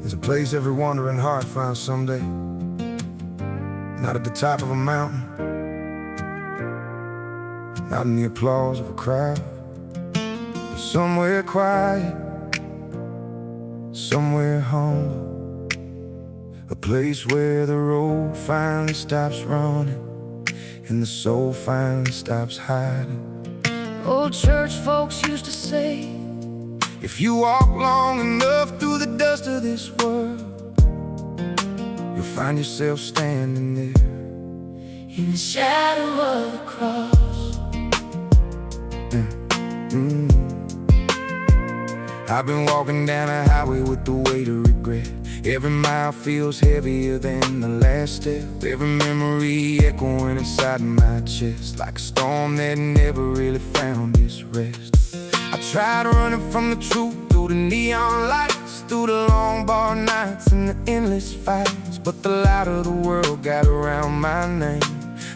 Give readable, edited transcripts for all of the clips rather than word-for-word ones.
There's a place every wandering heart finds someday. Not at the top of a mountain, not in the applause of a crowd, but somewhere quiet, somewhere humble. A place where the road finally stops running and the soul finally stops hiding. Old church folks used to say, if you walk long enough through the dust of this world, you'll find yourself standing there in the shadow of the cross. I've been walking down a highway with the weight of regret. Every mile feels heavier than the last step. Every memory echoing inside my chest, like a storm that never really found its rest. I tried running from the truth through the neon lights, through the long bar nights and the endless fights. But the louder the world got around my name,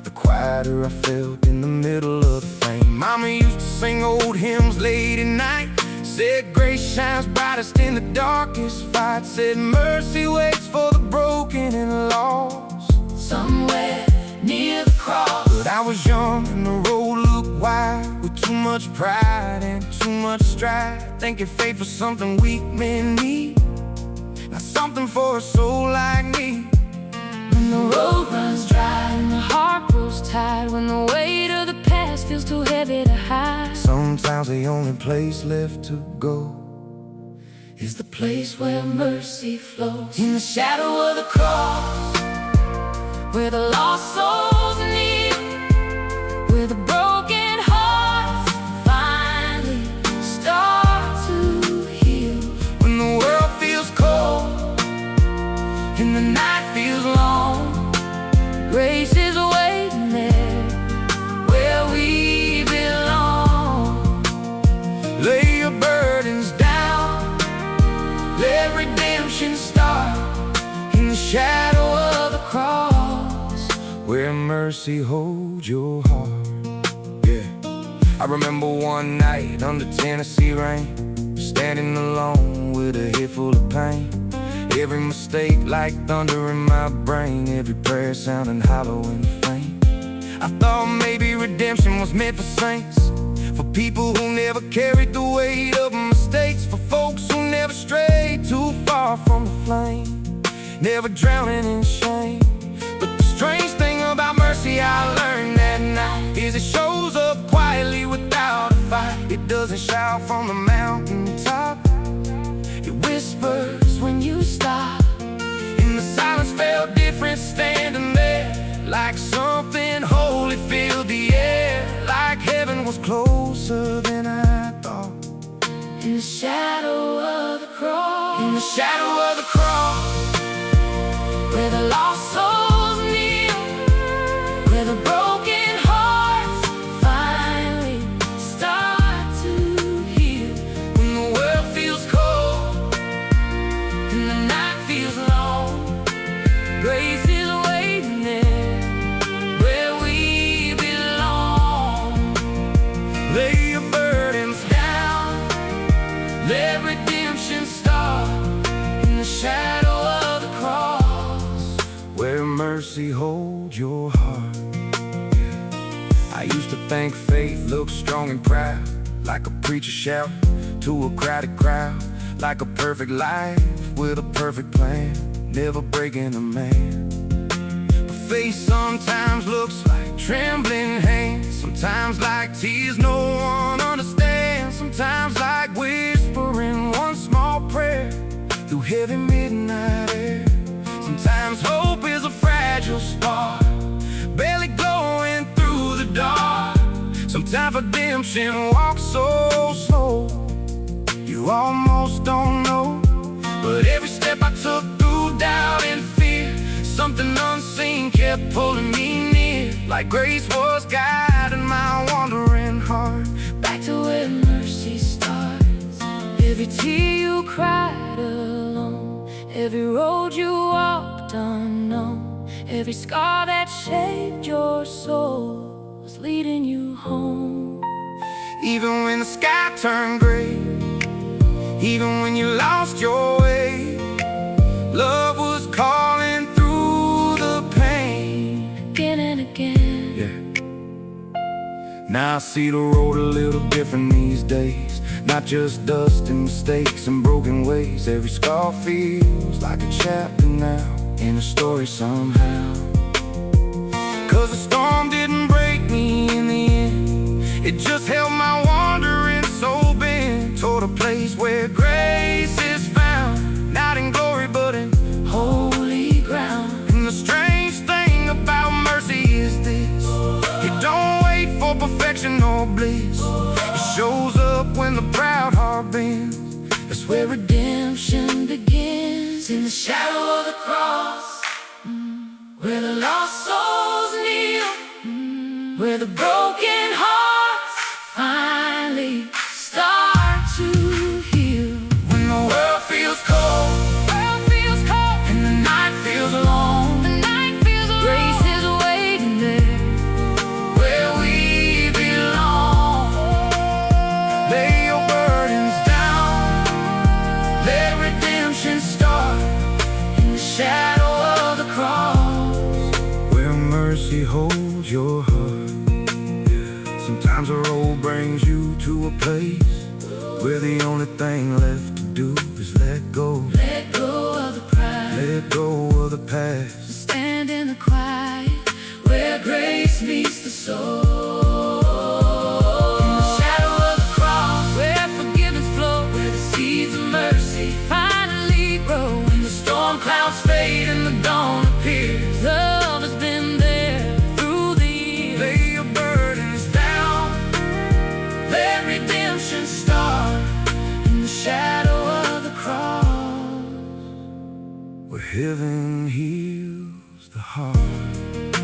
the quieter I felt in the middle of the fame. Mama used to sing old hymns late at night, said grace shines brightest in the darkest fight, said mercy waits for the broken and lost somewhere near the cross. But I was young and the road looked wide, with too much pride and too much strife, thinking faith was something weak men need, not something for a soul like me. When the road runs dry and the heart grows tired, when the weight of the past feels too heavy to hide, sometimes the only place left to go is the place where mercy flows. In the shadow of the cross, where the lost souls kneel, where the broken hearts finally start to heal. When the world feels cold and the night feels long, grace is waiting there where we belong. Lay your burdens down, let redemption start in the shadow of the cross, where mercy holds your heart. Yeah, I remember one night under Tennessee rain, standing alone with a head full of pain. Every mistake like thunder in my brain, every prayer sounding hollow and faint. I thought maybe redemption was meant for saints, for people who never carried the weight of mistakes, for folks who never strayed too far from the flame, never drowning in shame. But the strange thing about mercy I learned that night is it shows up quietly without a fight. It doesn't shout from the mountaintop, it whispers when you stop. and the silence felt different standing there, like something holy filled the air, like heaven was closer than I thought. In the shadow of the cross, In the shadow of the cross, where the lost souls kneel, where the broken hearts finally start to heal. when the world feels cold And the night feels long, grace is waiting there where we belong. lay your burdens Down, let redemption start in the shadow of the cross, where mercy holds your heart. Yeah. I used to think faith looked strong and proud, like a preacher shout to a crowded crowd, like a perfect life with a perfect plan, never breaking a man. But faith sometimes looks like trembling hands, sometimes like tears no one understands, sometimes like whispering one small prayer through heavy midnight air. Sometimes hope is a fragile spark, barely glowing through the dark. Sometimes redemption walks so slow, you almost don't know. But every step I took through doubt and fear, something unseen kept pulling me near, like grace was guiding my wandering heart back to where mercy starts. Every tear you cried alone, every road you walked unknown, every scar that shaped your soul was leading you home. Even when the sky turned gray, Even when you lost your way, love was calling through the pain. Again and again. Yeah. Now I see the road a little different these days. Not just dust and mistakes and broken ways. Every scar feels like a chapter now in a story somehow. 'Cause the storm didn't break me in the end. It just held my wandering soul bent toward a place where grace is found, not in glory but in Holy ground. and the strange thing about mercy is this: it don't wait for perfection or bliss. It shows up when the proud heart bends. That's where Redemption begins in the shadow of the cross, where the lost souls kneel, where the broken hearts finally start to heal. when the world feels cold and the night feels long, Grace is waiting there. where we belong. Lay your burdens down, let redemption start In the shadow of the cross, where mercy holds your heart. Sometimes a road brings you to a place where the only thing left to do is let go. let go of the pride. Let go of the past. Stand in the quiet, where grace meets the soul. In the shadow of the cross, where forgiveness flows, where the seeds of mercy finally grow. When the storm clouds fade and the dawn appears, love has been there through the years. Lay your burdens down, Let redemption start in the shadow of the cross. where heaven heals the heart.